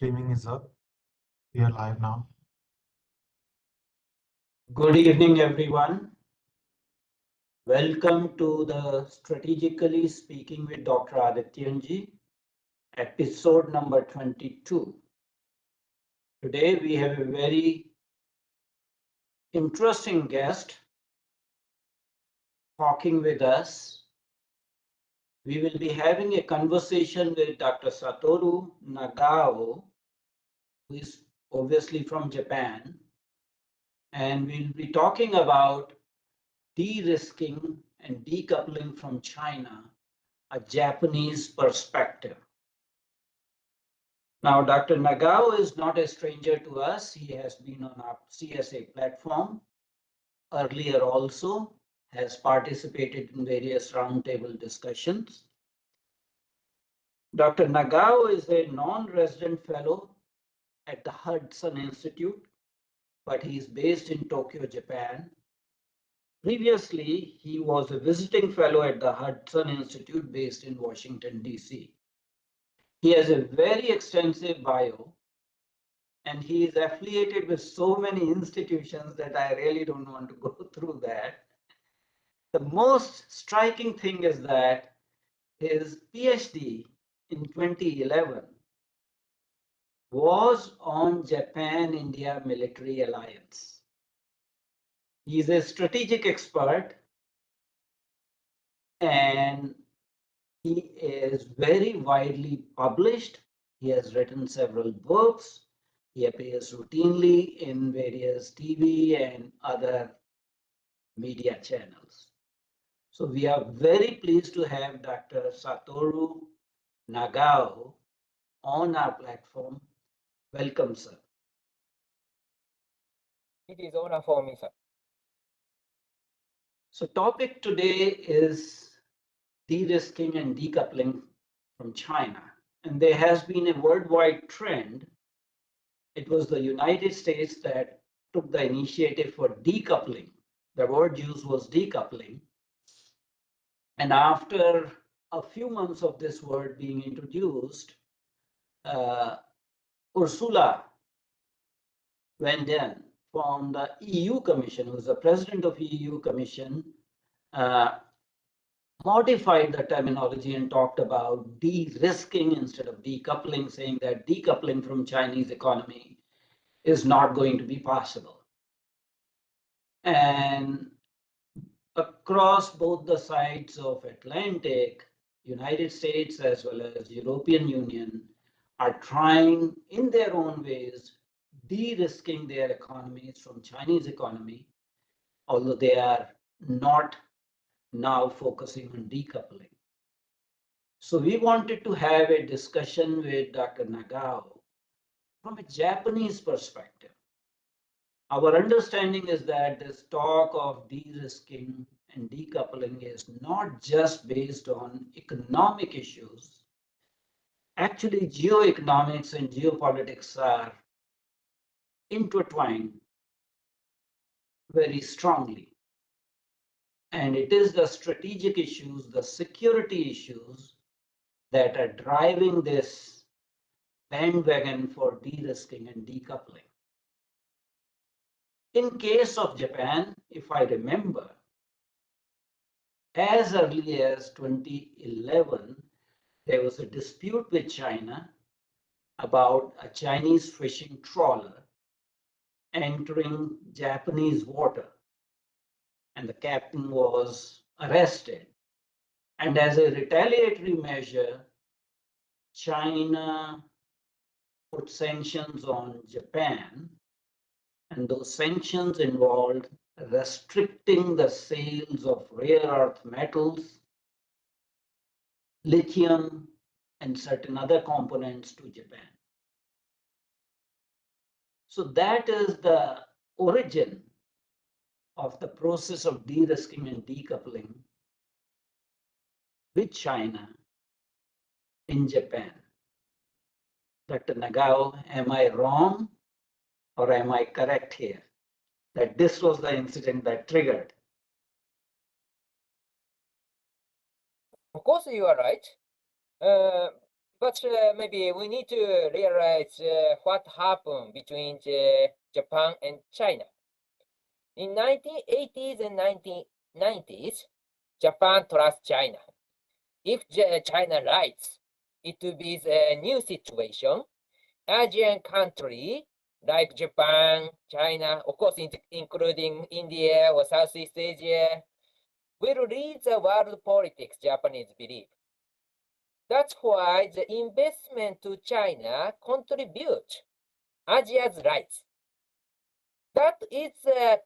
Streaming is up. We are live now. Good evening, everyone. Welcome to the Strategically Speaking with Dr. Adityanjee, episode number 22. Today we have a very interesting guest talking with us. We will be having a conversation with Dr. Satoru Nagao, who is obviously from Japan, and we'll be talking about de-risking and decoupling from China, a Japanese perspective. Now, Dr. Nagao is not a stranger to us. He has been on our CSA platform earlier also, has participated in various roundtable discussions. Dr. Nagao is a non-resident fellow at the Hudson Institute, but he is based in Tokyo, Japan. Previously, he was a visiting fellow at the Hudson Institute based in Washington, D.C. He has a very extensive bio, and he is affiliated with so many institutions that I really don't want to go through that. The most striking thing is that his PhD in 2011 was on Japan-India military alliance. He is a strategic expert, and he is very widely published. He has written several books. He appears routinely in various TV and other media channels. So we are very pleased to have Dr. Satoru Nagao on our platform. Welcome, sir. It is honor for me, sir. So topic today is de-risking and decoupling from China. And there has been a worldwide trend. It was the United States that took the initiative for decoupling. The word used was decoupling. And after a few months of this word being introduced, Ursula von der Leyen from the EU Commission, who is the president of EU Commission, modified the terminology and talked about de-risking instead of decoupling, saying that decoupling from Chinese economy is not going to be possible. And across both the sides of Atlantic, United States as well as European Union are trying in their own ways de-risking their economies from Chinese economy, although they are not now focusing on decoupling. So we wanted to have a discussion with Dr. Nagao from a Japanese perspective. Our understanding is that this talk of de-risking and decoupling is not just based on economic issues. Actually, geoeconomics and geopolitics are intertwined very strongly. And it is the strategic issues, the security issues that are driving this bandwagon for de-risking and decoupling. In case of Japan, if I remember, as early as 2011, there was a dispute with China about a Chinese fishing trawler entering Japanese water, and the captain was arrested. And as a retaliatory measure, China put sanctions on Japan, and those sanctions involved restricting the sales of rare earth metals, lithium, and certain other components to Japan. So that is the origin of the process of de-risking and decoupling with China in Japan. Dr. Nagao, am I wrong or am I correct here that this was the incident that triggered? Of course, you are right. But maybe we need to realize what happened between Japan and China. In 1980s and 1990s, Japan trusts China. If China writes, it will be a new situation. Asian country like Japan, China, of course, including India or Southeast Asia, will lead the world politics, Japanese believe. That's why the investment to China contribute Asia's rights. That is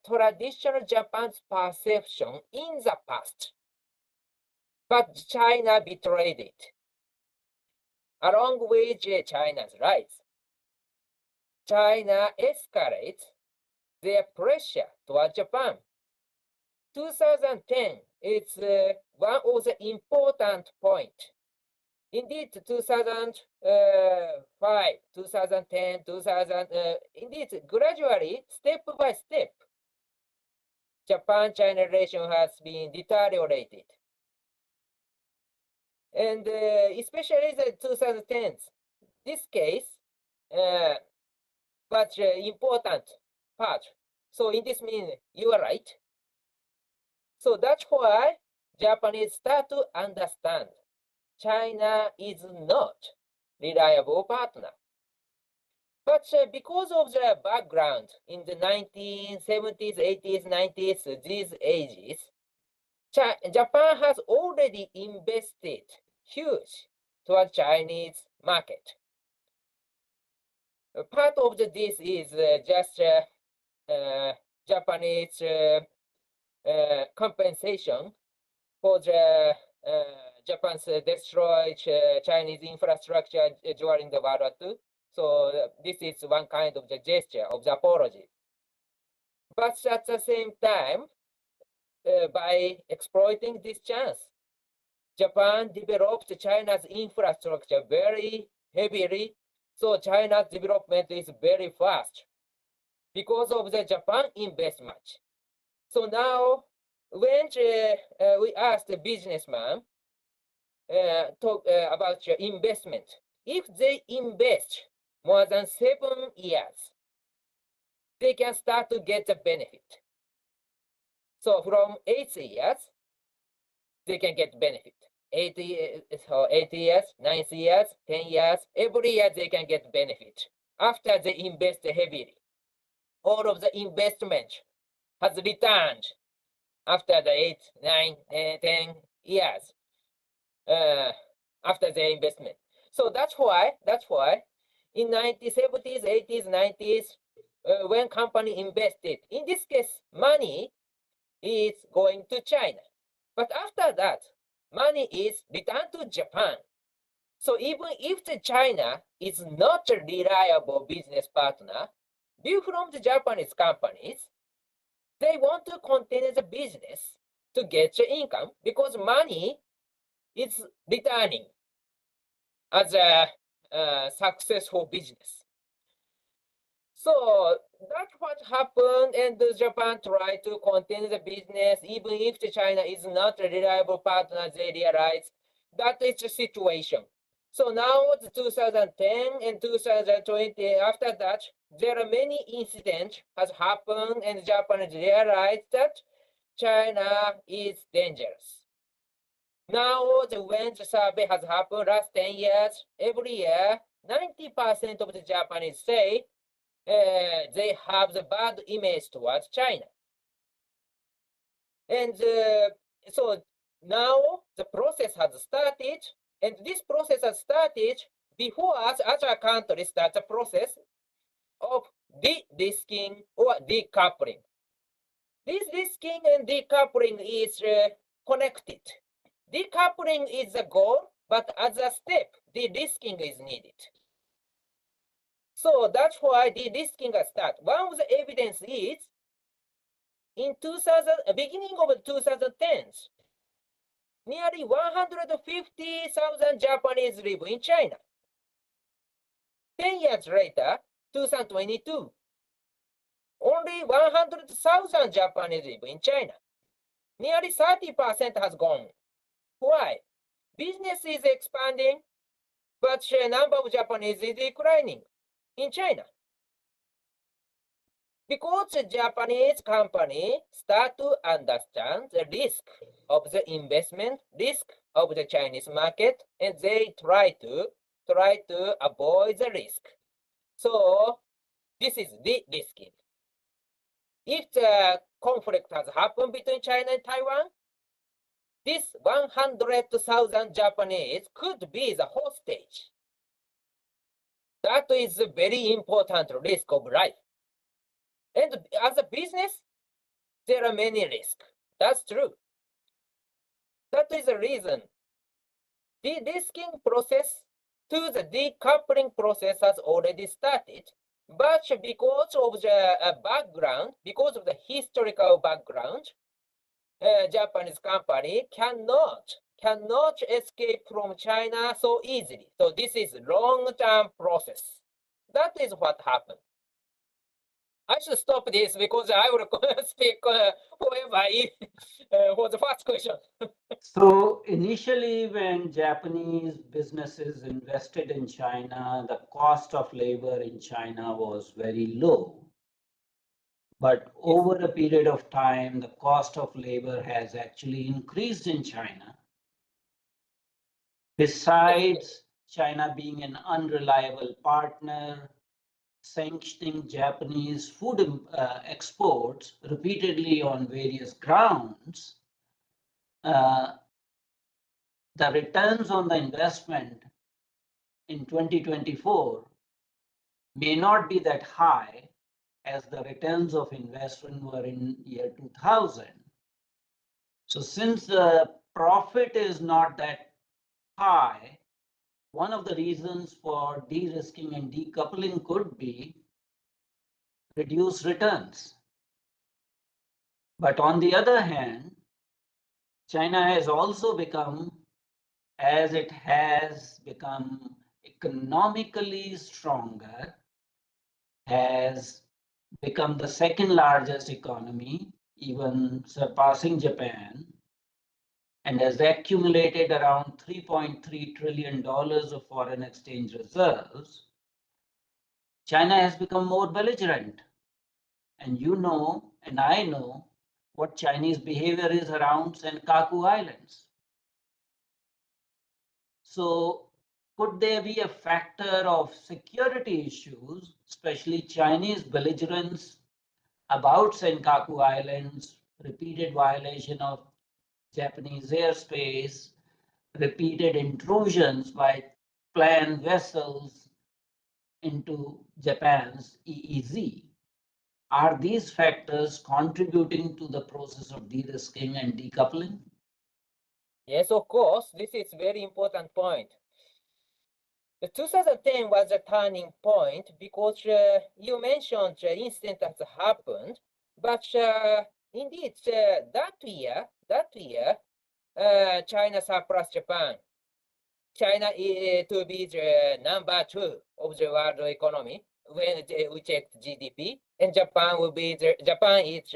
traditional Japan's perception in the past. But China betrayed it. Along with China's rights, China escalates their pressure toward Japan. 2010 is one of the important points. Indeed, 2005, 2010, 2000, indeed, gradually, step by step, Japan-China relation has been deteriorated. And especially the 2010s, this case, but important part. So in this means you are right. So that's why Japanese start to understand China is not reliable partner. But because of the background in the 1970s, 80s, 90s, these ages, Japan has already invested huge toward Chinese market. Part of this is just Japanese compensation for the Japan's destroyed Chinese infrastructure during the World War II. So this is one kind of the gesture of the apology. But at the same time, by exploiting this chance, Japan developed China's infrastructure very heavily. So China's development is very fast because of the Japan investment. So now, when we asked the businessman talk about your investment, if they invest more than 7 years, they can start to get the benefit. So from 8 years, they can get benefit. 8 years, 9 years, 10 years, every year they can get benefit after they invest heavily. All of the investment has returned after the 8, 9, 10 years after the investment. So that's why in 1970s, 80s, 90s, when company invested, in this case, money is going to China. But after that, money is returned to Japan. So even if the China is not a reliable business partner, due from the Japanese companies, they want to continue the business to get the income because money is returning as a successful business. So that's what happened, and Japan tried to continue the business, even if China is not a reliable partner. They realize that is the situation. So now, the 2010 and 2020, after that, there are many incidents has happened, and Japan realized that China is dangerous. Now, when the survey has happened last 10 years, every year, 90% of the Japanese say they have the bad image towards China. And so now the process has started, and this process has started before us, other countries start the process of de-risking or decoupling. This de-risking and decoupling is connected. Decoupling is the goal, but as a step, de-risking is needed. So that's why de-risking has started. One of the evidence is in beginning of the 2010s, nearly 150,000 Japanese live in China. 10 years later, 2022, only 100,000 Japanese live in China. Nearly 30% has gone. Why? Business is expanding, but the number of Japanese is declining in China. Because the Japanese company start to understand the risk of the investment, risk of the Chinese market, and they try to avoid the risk. So this is de-risking. If the conflict has happened between China and Taiwan, this 100,000 Japanese could be the hostage. That is a very important risk of life. And as a business, there are many risks. That's true. That is the reason. De-risking process to the decoupling process has already started. But because of the background, because of the historical background, Japanese company cannot escape from China so easily. So this is long-term process. That is what happened. I should stop this because I will speak forever for the first question. So initially, when Japanese businesses invested in China, the cost of labor in China was very low. But over a period of time, the cost of labor has actually increased in China. Besides China being an unreliable partner, sanctioning Japanese food exports repeatedly on various grounds, the returns on the investment in 2024 may not be that high as the returns of investment were in year 2000. So since the profit is not that high, one of the reasons for de-risking and decoupling could be reduced returns. But on the other hand, China has also become, as it has become economically stronger, has become the second largest economy, even surpassing Japan, and has accumulated around $3.3 trillion of foreign exchange reserves. China has become more belligerent. And you know, and I know, what Chinese behavior is around Senkaku Islands. So could there be a factor of security issues, especially Chinese belligerence about Senkaku Islands, repeated violation of Japanese airspace, repeated intrusions by planned vessels into Japan's EEZ? Are these factors contributing to the process of de-risking and decoupling? Yes, of course. This is a very important point. The 2010 was a turning point because you mentioned the incident that happened, but indeed that year, China surpassed Japan. China is to be the number 2 of the world economy when we check GDP, and Japan will be Japan is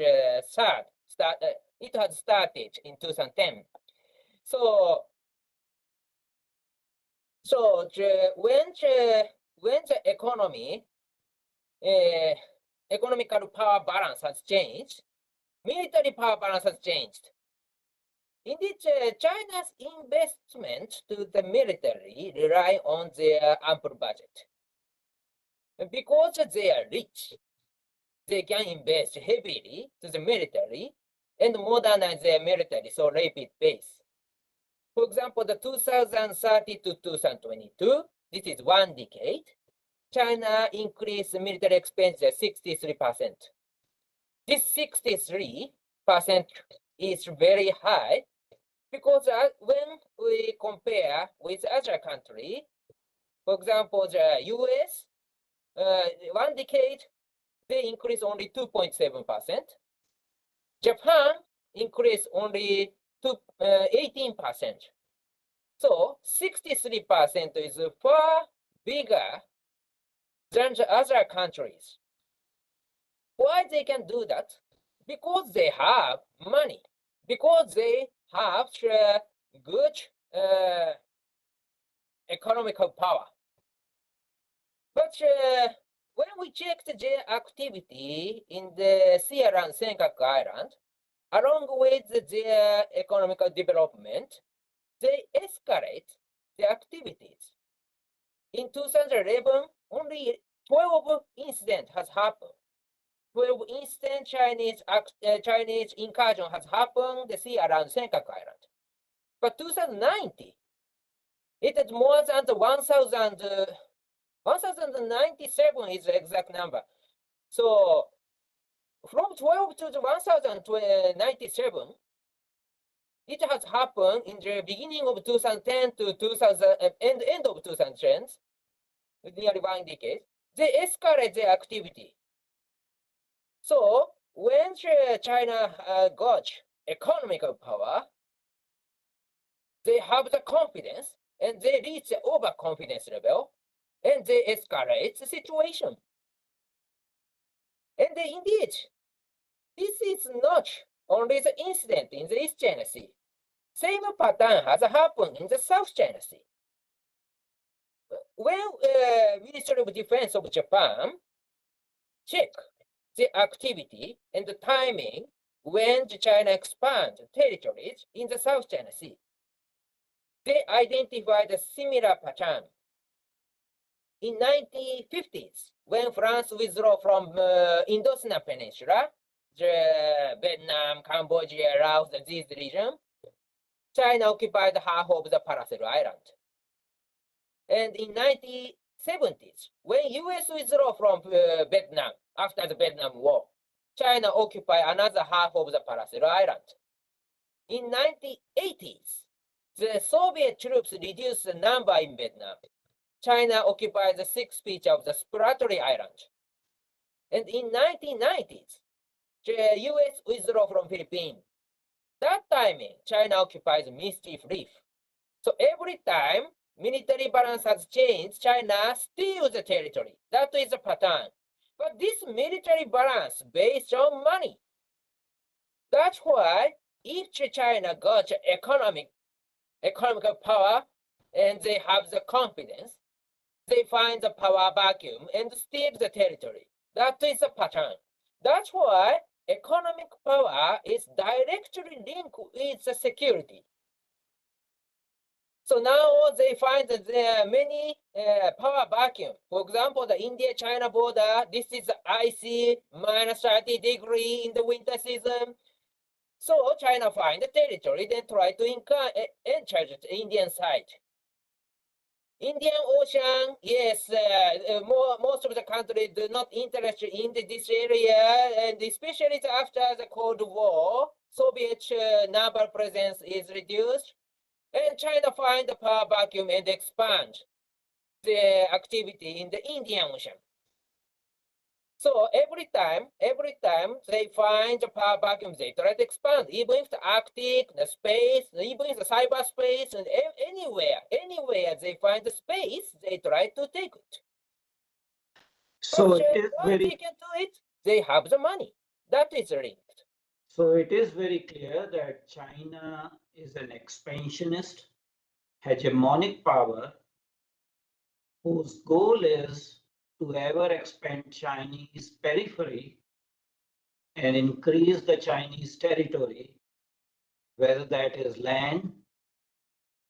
third. It had started in 2010. So when the economical power balance has changed, military power balance has changed. Indeed, China's investment to the military rely on their ample budget. Because they are rich, they can invest heavily to the military and modernize their military so rapid pace. For example, the 2030 to 2022, this is 1 decade, China increased military expenditure 63%. This 63% is very high because when we compare with other countries, for example, the US, 1 decade, they increase only 2.7%. Japan increased only 18%. So 63% is far bigger than the other countries. Why they can do that? Because they have money, because they have good economical power. But when we checked their activity in the sea around Senkaku Island, along with their economical development, they escalate their activities. In 2011, only 12 incidents has happened. 12 instant Chinese incursion has happened the sea around Senkaku Island. But 2019, it is more than the 1097 is the exact number. So from 12 to the 1097, it has happened in the beginning of 2010 to 2000 and end of 2010, nearly 1 decade. They escalate their activity. So when China got economical power, they have the confidence and they reach the overconfidence level and they escalate the situation. And indeed, this is not only the incident in the East China Sea. Same pattern has happened in the South China Sea. When Ministry of Defense of Japan check the activity and the timing when China expands territories in the South China Sea, they identified a similar pattern. In 1950s, when France withdrew from Indochina Peninsula, Vietnam, Cambodia, Laos, this region, China occupied half of the Paracel Island. And in 1970s, when US withdrew from Vietnam after the Vietnam War, China occupied another half of the Paracel Island. In 1980s, the Soviet troops reduced the number in Vietnam. China occupied the 6th pitch of the Spratly Island. And in 1990s, the US withdrew from Philippines. That timing, China occupies Mischief Reef. So every time military balance has changed, China steals the territory. That is the pattern. But this military balance based on money. That's why if China got economical power and they have the confidence, they find the power vacuum and steal the territory. That is the pattern. That's why economic power is directly linked with the security. So now they find that there are many power vacuum. For example, the India-China border, this is icy, minus 30 degrees in the winter season. So China find the territory, then try to enter the Indian side. Indian Ocean, yes, most of the countries do not interested in this area, and especially after the Cold War, Soviet naval presence is reduced, and China find the power vacuum and expand the activity in the Indian Ocean. So every time they find the power vacuum, they try to expand, even if the Arctic, the space, even if the cyberspace, and anywhere they find the space, they try to take it. So But it is once they very can do it, they have the money. That is linked. so it is very clear that China is an expansionist, hegemonic power whose goal is to ever expand Chinese periphery and increase the Chinese territory, whether that is land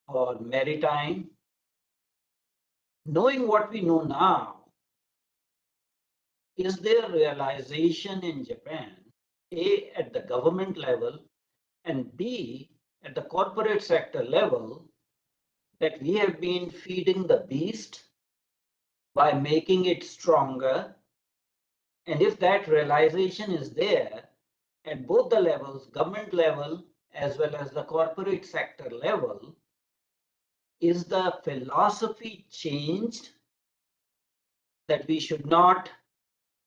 or maritime. Knowing what we know now, is there realization in Japan, A, at the government level, and B, at the corporate sector level, that we have been feeding the beast by making it stronger? And if that realization is there at both the levels, government level as well as the corporate sector level, is the philosophy changed that we should not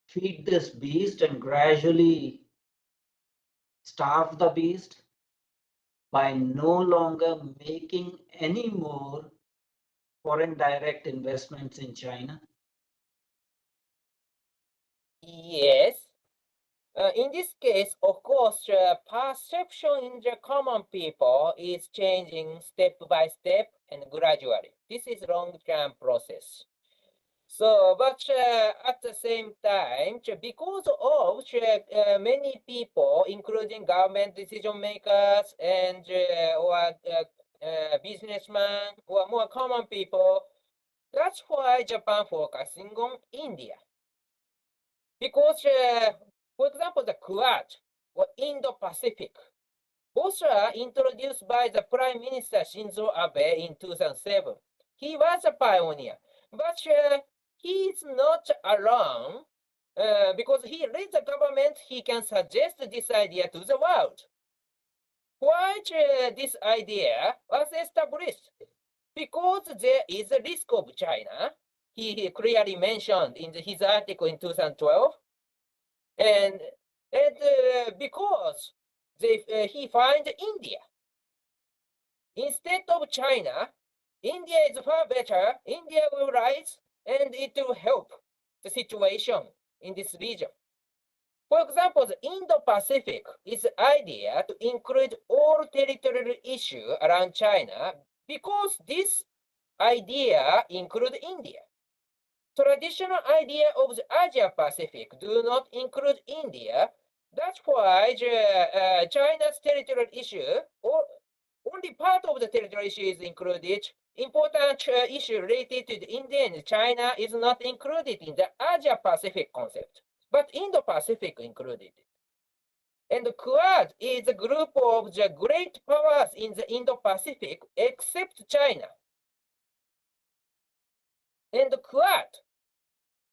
feed this beast and gradually starve the beast by no longer making any more foreign direct investments in China? Yes, In this case, of course, perception in the common people is changing step by step and gradually. This is long-term process. So, but at the same time, because of many people, including government decision makers and businessmen or more common people, that's why Japan focusing on India. Because, for example, the Quad or Indo-Pacific, both are introduced by the Prime Minister Shinzo Abe in 2007. He was a pioneer, but he is not alone because he led the government. He can suggest this idea to the world. Why this idea was established? Because there is a risk of China. He clearly mentioned in his article in 2012, and because he finds India instead of China. India is far better. India will rise, and it will help the situation in this region. For example, the Indo-Pacific is the idea to include all territorial issues around China because this idea includes India. Traditional idea of the Asia-Pacific do not include India. That's why China's territorial issue, or only part of the territorial issue is included. Important issue related to the India and China is not included in the Asia-Pacific concept, but Indo-Pacific included. And Quad is a group of the great powers in the Indo-Pacific except China. And Quad,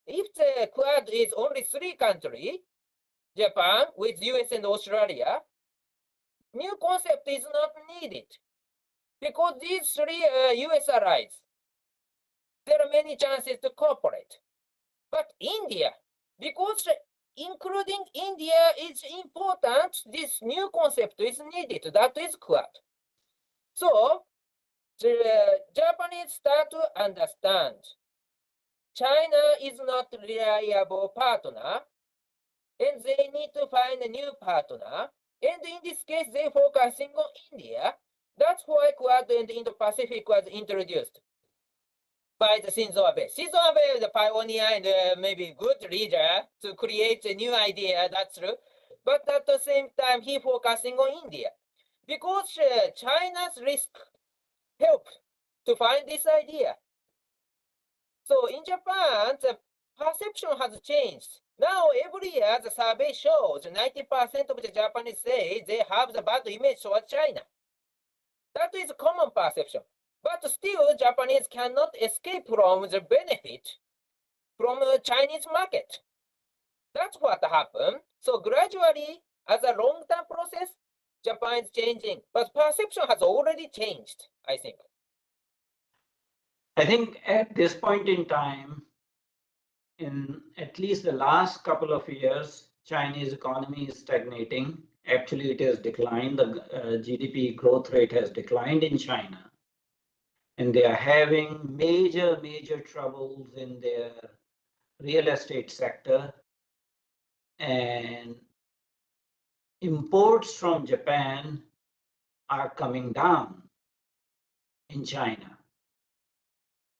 if the Quad is only 3 countries, Japan with US and Australia, new concept is not needed because these 3 US allies, there are many chances to cooperate. But India, because including India is important, this new concept is needed. That is Quad. So the Japanese start to understand China is not a reliable partner, and they need to find a new partner. And in this case, they focusing on India. That's why Quad and Indo-Pacific was introduced by the Shinzo Abe. Shinzo Abe is the pioneer and maybe good leader to create a new idea, that's true. But at the same time, he focusing on India. Because China's risk helped to find this idea. So in Japan, the perception has changed. Now, every year, the survey shows 90% of the Japanese say they have the bad image towards China. That is a common perception. But still, Japanese cannot escape from the benefit from the Chinese market. That's what happened. So gradually, as a long-term process, Japan is changing. But perception has already changed, I think. I think at this point in time, in at least the last couple of years, Chinese economy is stagnating. Actually, it has declined. The GDP growth rate has declined in China. And they are having major troubles in their real estate sector. And imports from Japan are coming down in China.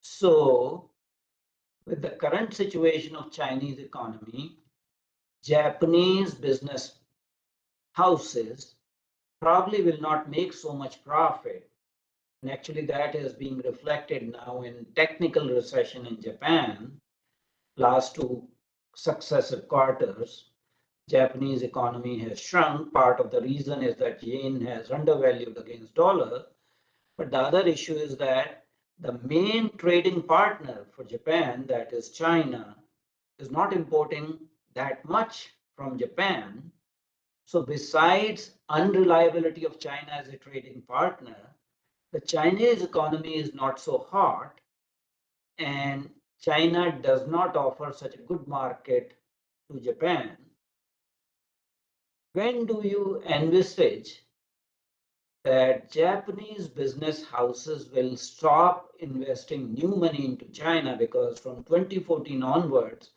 So with the current situation of Chinese economy, Japanese business houses probably will not make so much profit. And actually that is being reflected now in technical recession in Japan. Last 2 successive quarters, Japanese economy has shrunk. Part of the reason is that yen has undervalued against dollar. But the other issue is that the main trading partner for Japan, that is China, is not importing that much from Japan. So besides unreliability of China as a trading partner, the Chinese economy is not so hot, and China does not offer such a good market to Japan. When do you envisage that Japanese business houses will stop investing new money into China? Because from 2014 onwards,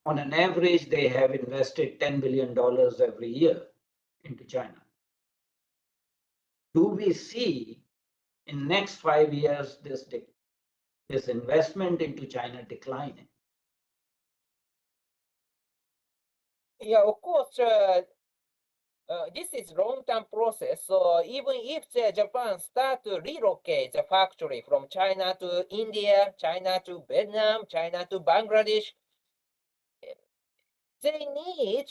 On an average, they have invested $10 billion every year into China. Do we see in next 5 years this investment into China declining? Yeah, of course, this is long-term process. So even if Japan start to relocate the factory from China to India, China to Vietnam, China to Bangladesh, they need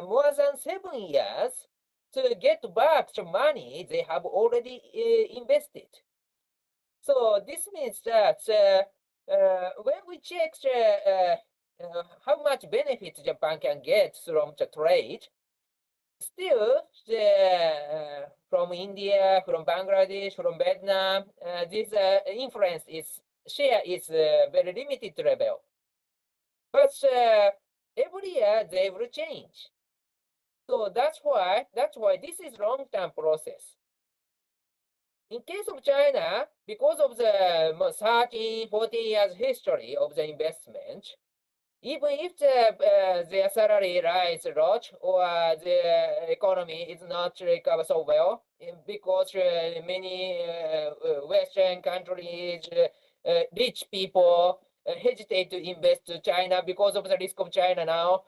more than 7 years to get back the money they have already invested. So this means that when we check how much benefit Japan can get from the trade, still from India, from Bangladesh, from Vietnam, this influence is share is very limited level. But every year they will change. So that's why this is long-term process. In case of China, because of the 30, 40 years history of the investment, even if their salary rise a lot or the economy is not recover so well, because many Western countries, rich people hesitate to invest to China because of the risk of China now.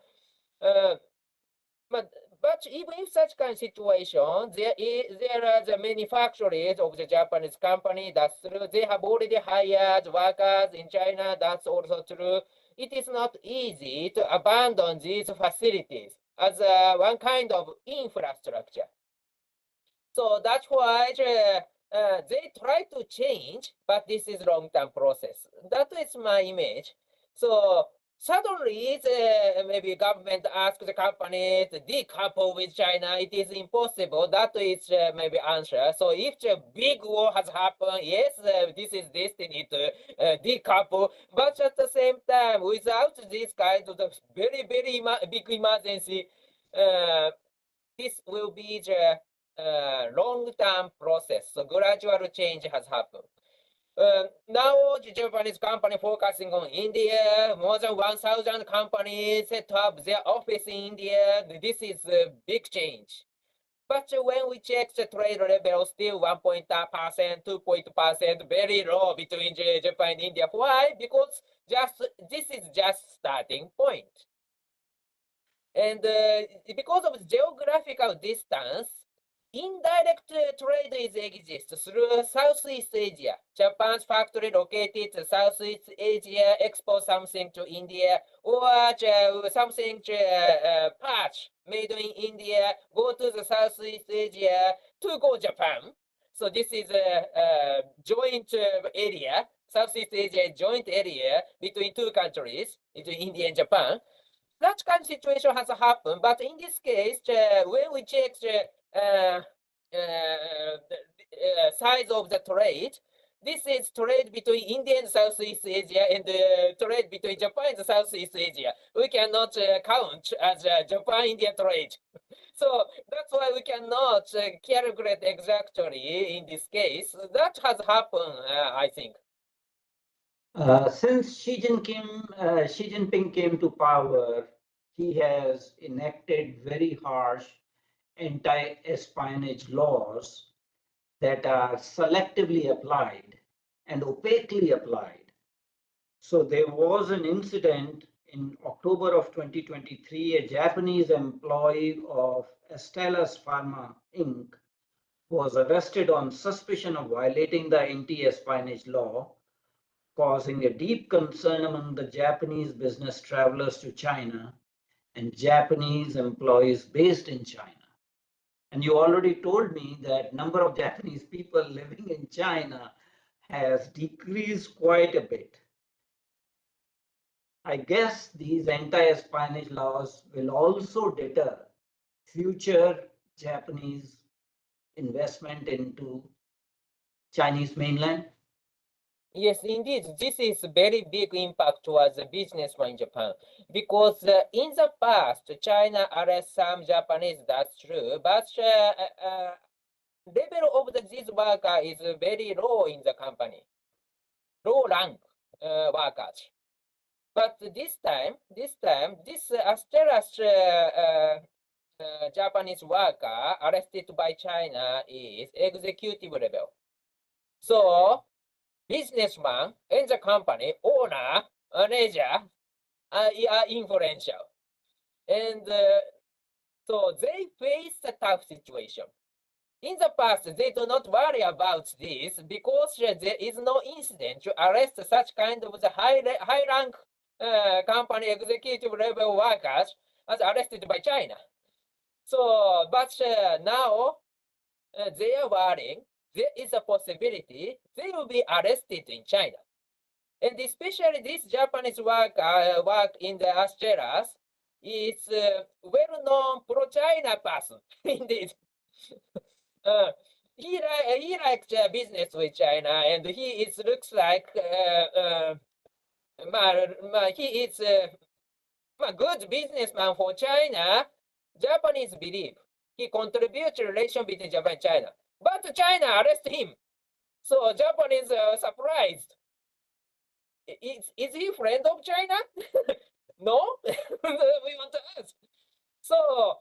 But even in such kind of situation, there are the many factories of the Japanese company. That's true. They have already hired workers in China. That's also true. It is not easy to abandon these facilities as one kind of infrastructure. So that's why they try to change, but this is long-term process. That is my image. So suddenly, maybe government asks the company to decouple with China. It is impossible. That is maybe answer. So if the big war has happened, yes, this is destiny to decouple. But at the same time, without this kind of the very, very big emergency, this will be the long-term process. So gradual change has happened. Now the Japanese company focusing on India, more than 1,000 companies set up their office in India. This is a big change. But when we check the trade level, still 1%, 2%, very low between Japan and India. Why? Because this is just starting point. And because of geographical distance, indirect trade exists through Southeast Asia. Japan's factory located in Southeast Asia export something to India, or something patch made in India go to the Southeast Asia to go Japan. So this is a joint area, Southeast Asia joint area between two countries, between India and Japan. That kind of situation has happened, but in this case, when we check the size of the trade, this is trade between India and Southeast Asia and trade between Japan and Southeast Asia. We cannot count as Japan-India trade. So that's why we cannot calculate exactly in this case. That has happened, I think. Since Xi Jinping came to power, he has enacted very harsh anti-espionage laws that are selectively applied and opaquely applied. So there was an incident in October of 2023, a Japanese employee of Astellas Pharma Inc. was arrested on suspicion of violating the anti-espionage law, causing a deep concern among the Japanese business travelers to China and Japanese employees based in China. And you already told me that number of Japanese people living in China has decreased quite a bit. I guess these anti-espionage laws will also deter future Japanese investment into Chinese mainland. Yes, indeed, this is very big impact towards the businessman in Japan because in the past, China arrests some Japanese, that's true, but level of this worker is very low in the company, low rank workers. But this Astellas Japanese worker arrested by China is executive level. So businessman and the company owner, manager are influential. And so they face a tough situation. In the past, they do not worry about this because there is no incident to arrest such kind of the high rank company executive level workers as arrested by China. So, but now they are worrying there is a possibility they will be arrested in China. And especially this Japanese work in the Asteras is well-known pro-China person, indeed. He likes business with China, and he looks like he is a good businessman for China. Japanese believe he contributes to relation between Japan and China, but China arrest him. So Japanese surprised. Is he friend of China? No, we want to ask. So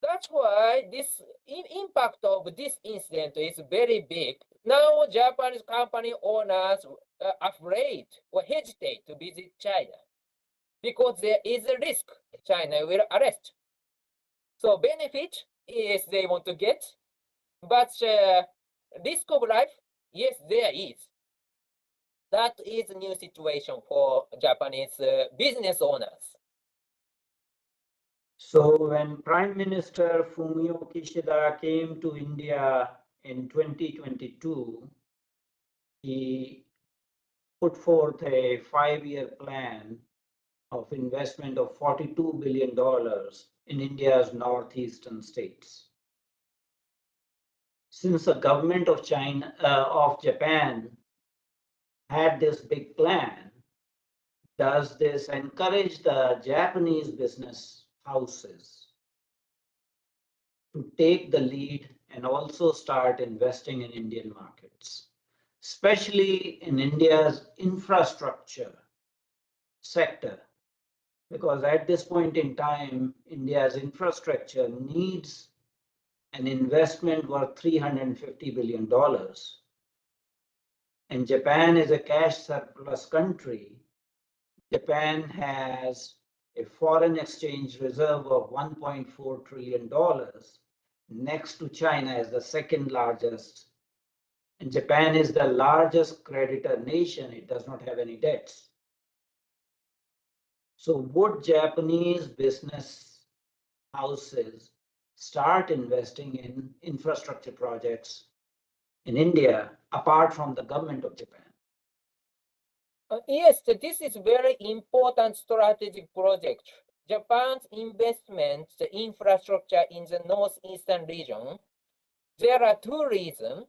that's why this impact of this incident is very big. Now Japanese company owners are afraid or hesitate to visit China because there is a risk China will arrest. So benefit is they want to get, but risk of life, yes, there is. That is a new situation for Japanese business owners. So when Prime Minister Fumio Kishida came to India in 2022, he put forth a 5-year plan of investment of $42 billion in India's northeastern states. Since the government of Japan had this big plan, does this encourage the Japanese business houses to take the lead and also start investing in Indian markets, especially in India's infrastructure sector? Because at this point in time, India's infrastructure needs an investment worth $350 billion. And Japan is a cash surplus country. Japan has a foreign exchange reserve of $1.4 trillion, next to China as the second largest. And Japan is the largest creditor nation. It does not have any debts. So would Japanese business houses start investing in infrastructure projects in India apart from the government of Japan? Yes, this is very important strategic project. Japan's investment infrastructure in the northeastern region. There are two reasons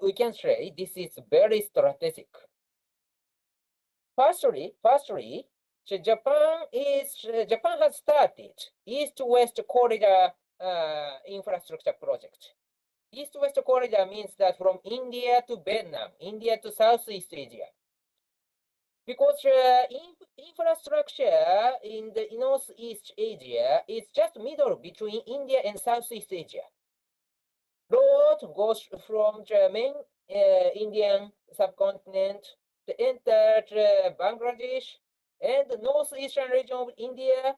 we can say this is very strategic. Firstly, Japan has started East-West corridor infrastructure project. East-West corridor means that from India to Vietnam, India to Southeast Asia. Because infrastructure in the Northeast Asia is just middle between India and Southeast Asia. Road goes from the main Indian subcontinent to enter Bangladesh and the northeastern region of India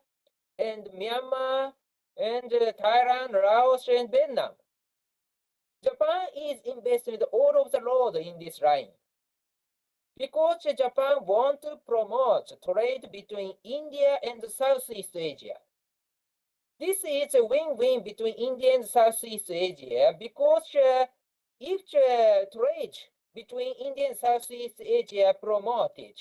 and Myanmar and Thailand, Laos, and Vietnam. Japan is investing all of the road in this line. Because Japan wants to promote trade between India and Southeast Asia. This is a win-win between India and Southeast Asia because if trade between India and Southeast Asia promoted,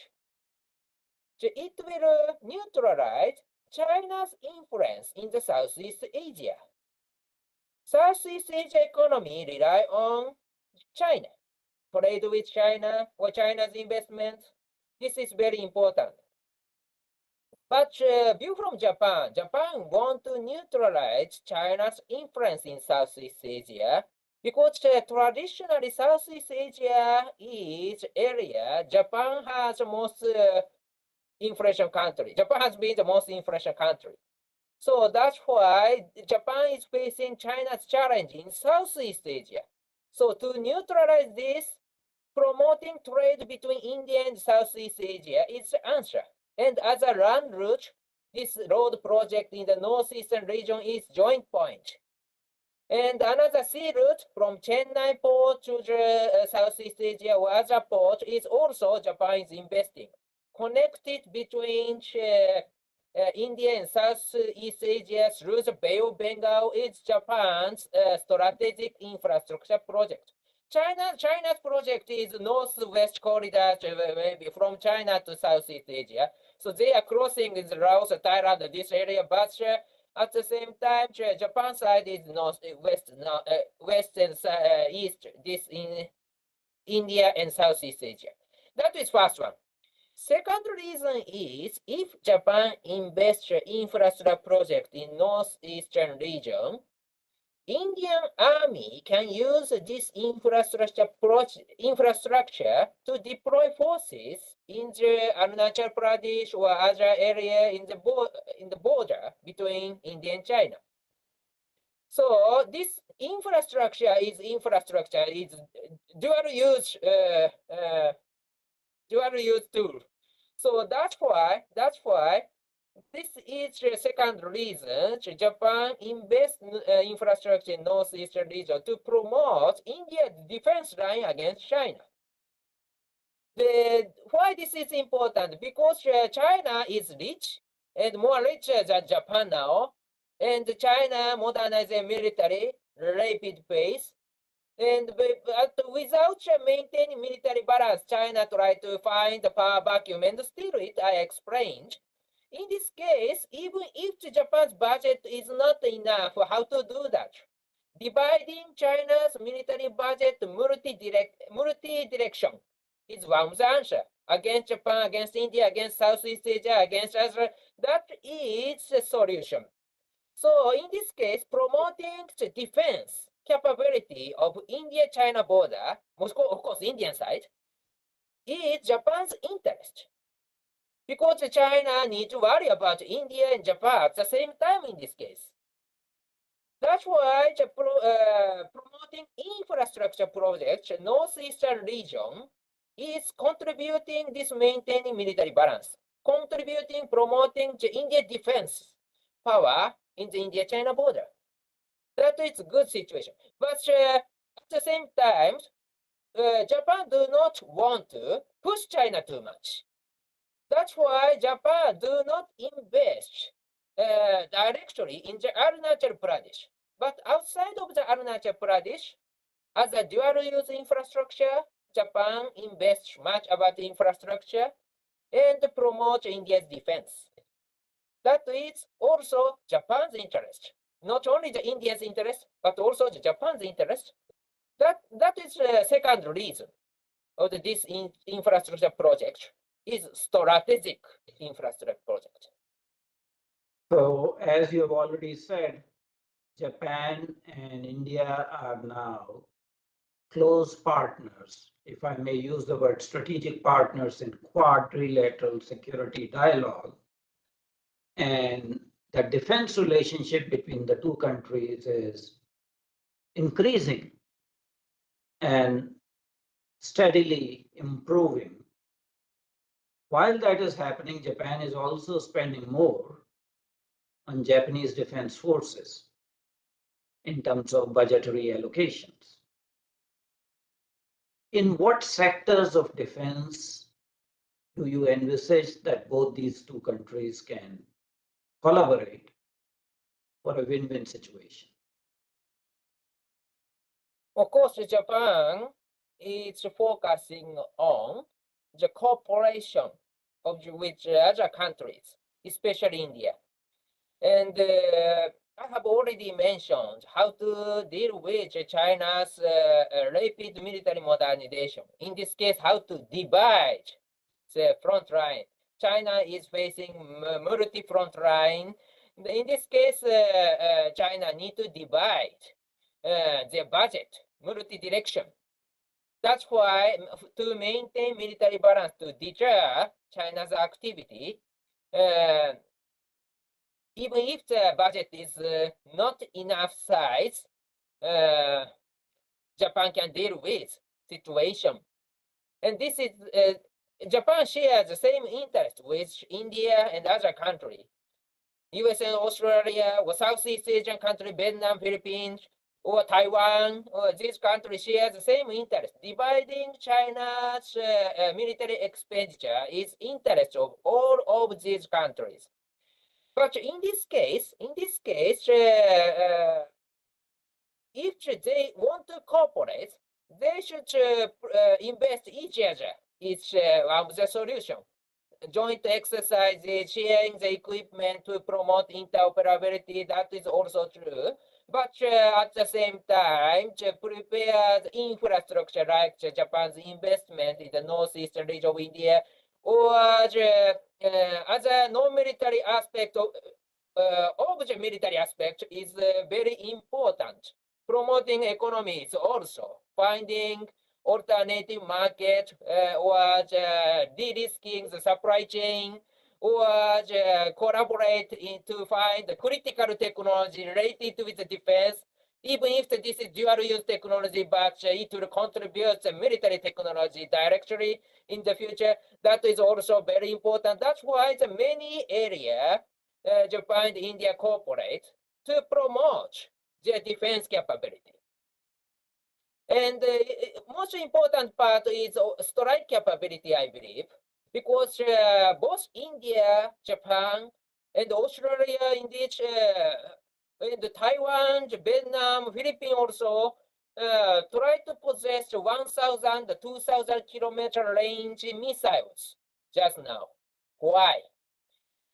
it will neutralize China's influence in the Southeast Asia. Southeast Asia economy rely on China. Trade with China or China's investment. This is very important. But view from Japan, Japan want to neutralize China's influence in Southeast Asia because traditionally Southeast Asia is area Japan has most inflation country. Japan has been the most inflation country. So that's why Japan is facing China's challenge in Southeast Asia. So to neutralize this, promoting trade between India and Southeast Asia is the answer. And as a land route, this road project in the northeastern region is joint point. And another sea route from Chennai port to the Southeast Asia or other port is also Japan is investing. Connected between India and Southeast Asia through the Bay of Bengal is Japan's strategic infrastructure project. China's project is northwest corridor, maybe from China to Southeast Asia. So they are crossing the Laos, Thailand, this area, but at the same time, Japan side is west and east, this in India and Southeast Asia. That is first one. Second reason is if Japan invests infrastructure project in northeastern region, Indian Army can use this infrastructure to deploy forces in the Arunachal Pradesh or other area in the border between India and China. So this infrastructure is dual use tool. So that's why this is the second reason Japan invests infrastructure in northeastern region to promote India's defense line against China. Why this is important? Because China is rich and more richer than Japan now, and China modernizing military rapid pace. And without maintaining military balance, China tried to find the power vacuum and steal it, I explained. In this case, even if Japan's budget is not enough, how to do that? Dividing China's military budget multi-direction is one of the answer. Against Japan, against India, against Southeast Asia, against Israel, that is the solution. So in this case, promoting the defense capability of India-China border, Moscow, of course, Indian side, is Japan's interest. Because China needs to worry about India and Japan at the same time in this case. That's why promoting infrastructure projects, northeastern region, is contributing this maintaining military balance, promoting the India defense power in the India-China border. That is a good situation. But at the same time, Japan do not want to push China too much. That's why Japan do not invest directly in the Arunachal Pradesh. But outside of the Arunachal Pradesh, as a dual-use infrastructure, Japan invests much about the infrastructure and promotes India's defense. That is also Japan's interest. Not only the India's interest, but also the Japan's interest. That is the second reason of this infrastructure project is strategic infrastructure project. So as you have already said, Japan and India are now close partners, if I may use the word strategic partners in quadrilateral security dialogue. And the defense relationship between the two countries is increasing and steadily improving. While that is happening, Japan is also spending more on Japanese defense forces in terms of budgetary allocations. In what sectors of defense do you envisage that both these two countries can collaborate for a win-win situation? Of course, Japan is focusing on the cooperation with other countries, especially India. And I have already mentioned how to deal with China's rapid military modernization. In this case, how to divide the front line. China is facing multi-front line. In this case, China need to divide their budget, multi-direction. That's why to maintain military balance to deter China's activity, even if the budget is not enough size, Japan can deal with situation. And this is Japan shares the same interest with India and other countries. US and Australia, or Southeast Asian country, Vietnam, Philippines, or Taiwan, or these countries share the same interest. Dividing China's military expenditure is interest of all of these countries. But in this case, if they want to cooperate, they should invest each other. It's one of the solution. Joint exercises, sharing the equipment to promote interoperability, that is also true. But at the same time, to prepare the infrastructure like Japan's investment in the northeastern region of India, or other non-military aspect of the military aspect is very important. Promoting economies also, finding alternative market or de-risking the supply chain or collaborate to find critical technology related with the defense, even if this is dual use technology, but it will contribute to military technology directly in the future. That is also very important. That's why the many areas Japan and India cooperate to promote their defense capability. And most important part is strike capability, I believe, because both India, Japan, and Australia, indeed, and Taiwan, Vietnam, Philippines also try to possess 1,000, 2,000 kilometer range missiles just now. Why?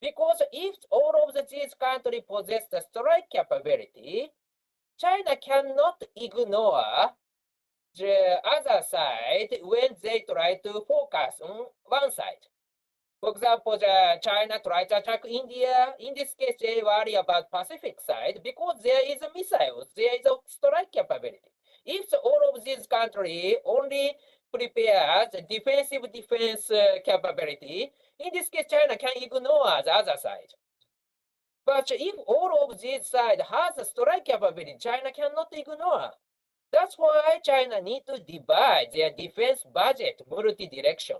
Because if all of these countries possess the strike capability, China cannot ignore the other side when they try to focus on one side. For example, China tries to attack India. In this case, they worry about Pacific side because there is a missile, there is a strike capability. If all of these countries only prepare the defensive defense capability, in this case, China can ignore the other side. But if all of these sides has a strike capability, China cannot ignore. That's why China needs to divide their defense budget multi-direction.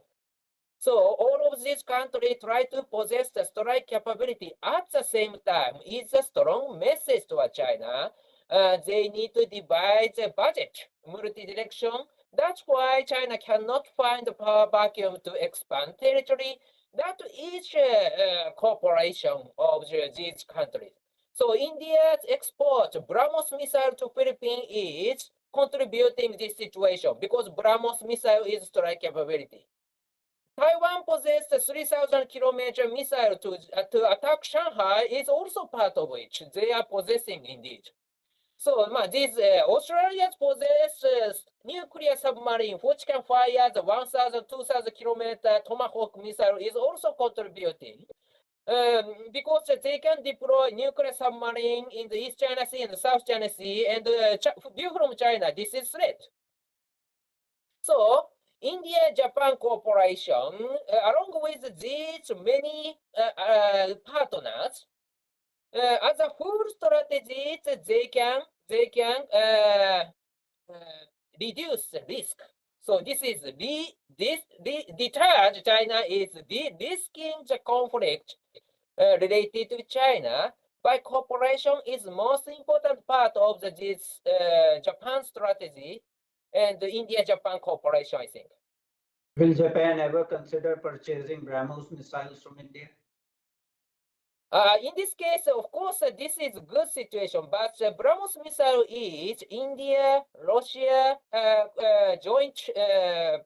So all of these countries try to possess the strike capability at the same time. It's a strong message to China. They need to divide the budget multi-direction. That's why China cannot find the power vacuum to expand territory. That is cooperation of these countries. So India's export BrahMos missile to Philippines is contributing this situation because BrahMos missile is strike capability. Taiwan possessed a 3,000 kilometer missile to attack Shanghai is also part of which they are possessing indeed. So these Australians possess nuclear submarine which can fire the 1,000, 2,000 kilometer Tomahawk missile is also contributing. Because they can deploy nuclear submarine in the East China Sea and the South China Sea, and view from China, this is threat. So India-Japan cooperation, along with these many partners, as a full strategy, they can reduce the risk. So this is deter China is de-risking the conflict related to China by cooperation is most important part of this Japan strategy and the India-Japan cooperation, I think. Will Japan ever consider purchasing BrahMos missiles from India? In this case, of course, this is a good situation, but BrahMos missile is India-Russia joint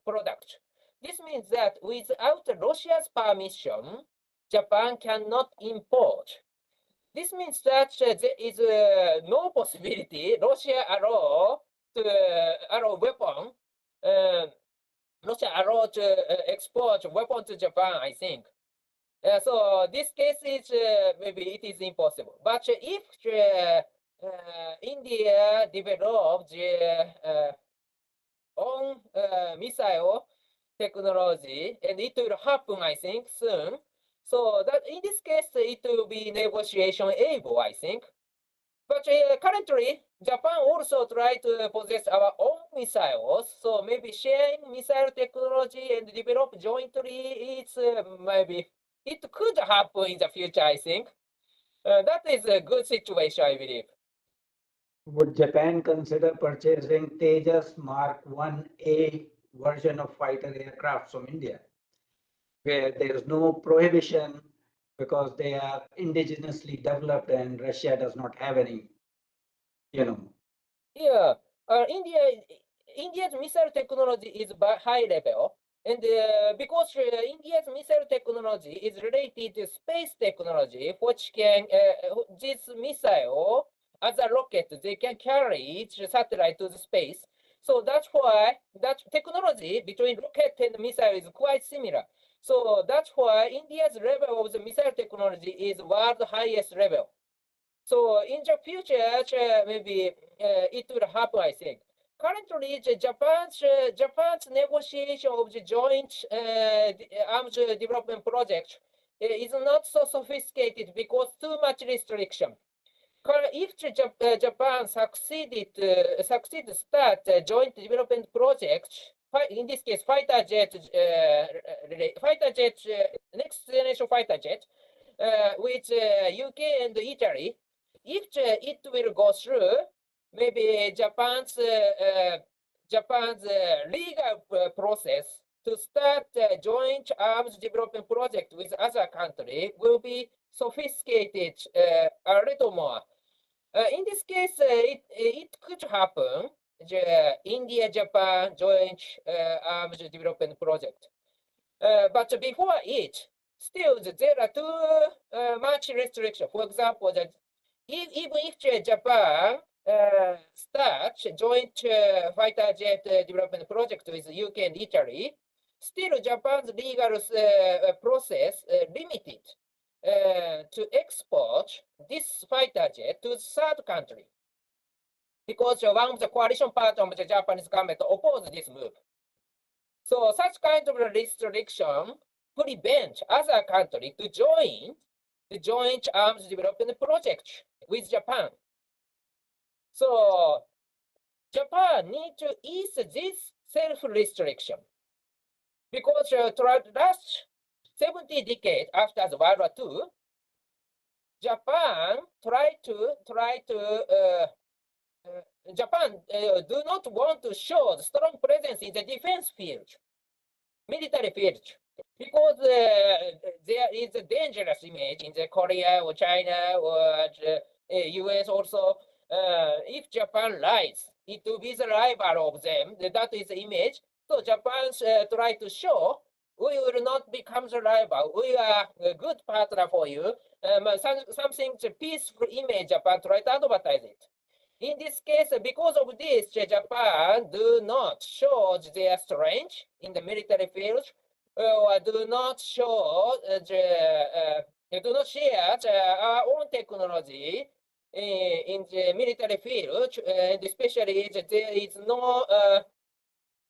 product. This means that without Russia's permission, Japan cannot import. This means that there is no possibility Russia allow weapon. Russia allow to export weapon to Japan, I think. So this case is maybe it is impossible. But if India develops own missile technology, and it will happen, I think, soon. So that in this case, it will be negotiation able, I think. But currently, Japan also try to possess our own missiles. So maybe sharing missile technology and develop jointly, it's maybe it could happen in the future, I think. That is a good situation, I believe. Would Japan consider purchasing Tejas Mark 1A version of fighter aircraft from India, where there is no prohibition because they are indigenously developed and Russia does not have any, you know. Yeah, India's missile technology is high level, and because India's missile technology is related to space technology, which can this missile as a rocket they can carry each satellite to the space. So that's why that technology between rocket and missile is quite similar. So that's why India's level of the missile technology is world highest level. So in the future, maybe it will happen, I think. Currently, Japan's negotiation of the joint arms development project is not so sophisticated because too much restriction. If Japan succeed start joint development project, in this case next generation fighter jet, with UK and Italy, if it will go through, maybe Japan's legal process to start joint arms development project with other country will be sophisticated a little more. In this case, it could happen, the India-Japan joint arms development project. But before it, still there are too much restriction. For example, that even if Japan starts joint fighter jet development project with UK and Italy, still Japan's legal process limited to export this fighter jet to third country because one of the coalition partners of the Japanese government opposed this move. So such kind of restriction prevent other countries to join the joint arms development project with Japan. So Japan needs to ease this self-restriction because last 70 decades after the World War II, Japan do not want to show the strong presence in the defense field, military field, because there is a dangerous image in the Korea or China or US also. If Japan lies, it will be the rival of them. That is the image. So Japan try to show we will not become the rival. We are a good partner for you. Something peaceful image Japan try to advertise it. In this case, because of this, Japan do not show their strength in the military field, or do not show do not share our own technology in the military field, and especially there is no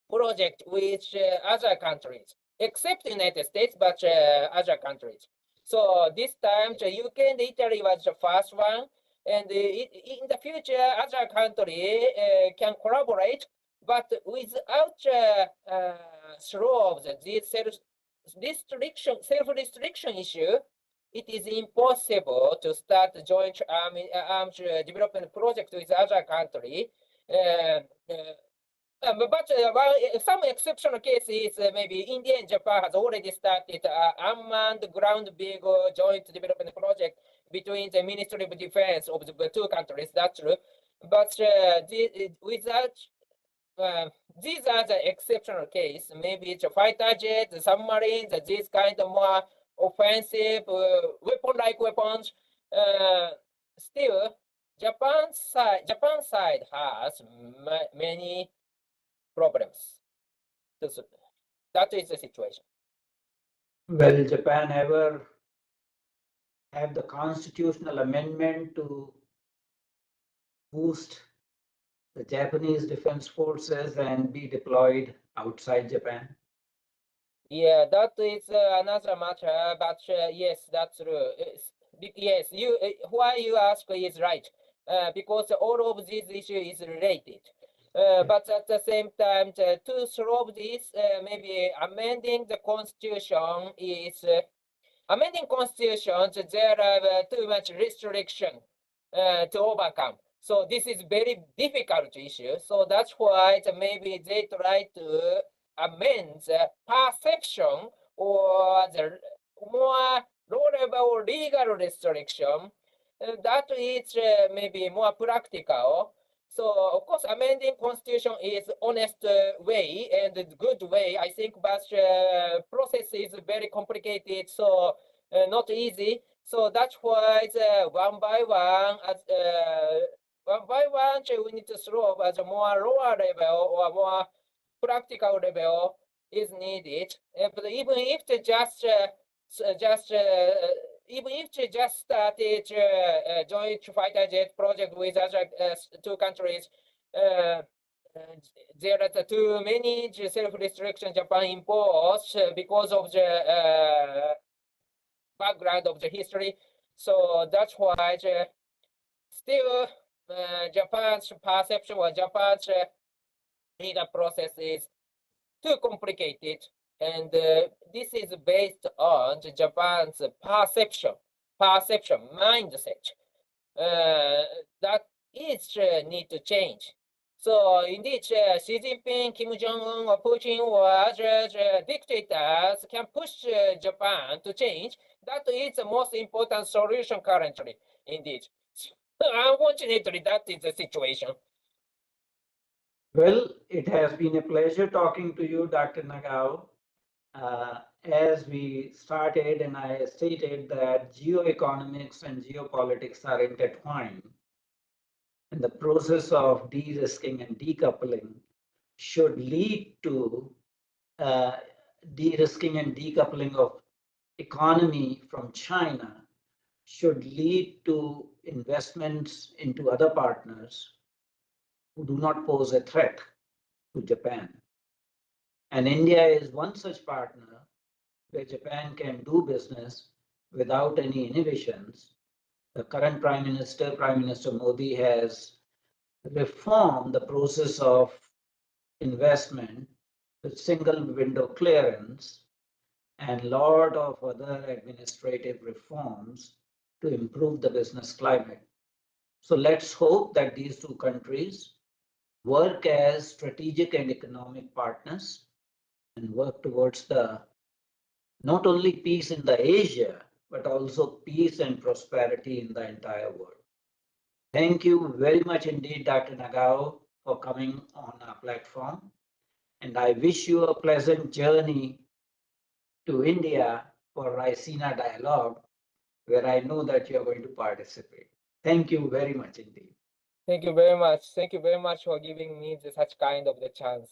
project with other countries, except the United States, but other countries. So this time, the UK and Italy was the first one, and in the future, other countries can collaborate, but without solve this self-restriction issue, it is impossible to start joint arms development project with other country. But some exceptional cases, maybe India and Japan has already started unmanned ground vehicle joint development project between the Ministry of Defense of the two countries. That's true. But without these are the exceptional case. Maybe it's a fighter jet, the submarines, these kind of more offensive weapon-like weapons. Still, Japan side has many problems. That is the situation. Will Japan ever have the constitutional amendment to boost the Japanese defense forces and be deployed outside Japan? Yeah, that is another matter, but yes, that's true. Yes, why you ask is right, because all of these issues is related. But at the same time, to solve this, maybe amending the constitution is amending constitution. There are too much restriction to overcome. So this is very difficult issue. So that's why maybe they try to amend the perception or the more low-level legal restriction. That is maybe more practical. So of course, amending constitution is honest way and good way, I think, but process is very complicated, so not easy. So that's why one by one, we need to solve as a more lower level or more practical level is needed. But even if they just even if they just started joint fighter jet project with other two countries, there are too many self-restriction Japan imposed because of the background of the history. So that's why still Japan's perception or Japan's legal process is too complicated. And this is based on Japan's perception mindset that is need to change. So indeed, Xi Jinping, Kim Jong-un, or Putin, or other dictators can push Japan to change. That is the most important solution currently, indeed. Unfortunately, that is the situation. Well, it has been a pleasure talking to you, Dr. Nagao. As we started and I stated that geoeconomics and geopolitics are intertwined, and the process of de-risking and decoupling should lead to de-risking and decoupling of economy from China should lead to investments into other partners who do not pose a threat to Japan. And India is one such partner where Japan can do business without any inhibitions. The current Prime Minister Modi, has reformed the process of investment with single window clearance and lot of other administrative reforms to improve the business climate. So let's hope that these two countries work as strategic and economic partners and work towards the not only peace in the Asia, but also peace and prosperity in the entire world. Thank you very much indeed, Dr. Nagao, for coming on our platform. And I wish you a pleasant journey to India for Raisina Dialogue, where I know that you are going to participate. Thank you very much indeed. Thank you very much. Thank you very much for giving me such kind of the chance.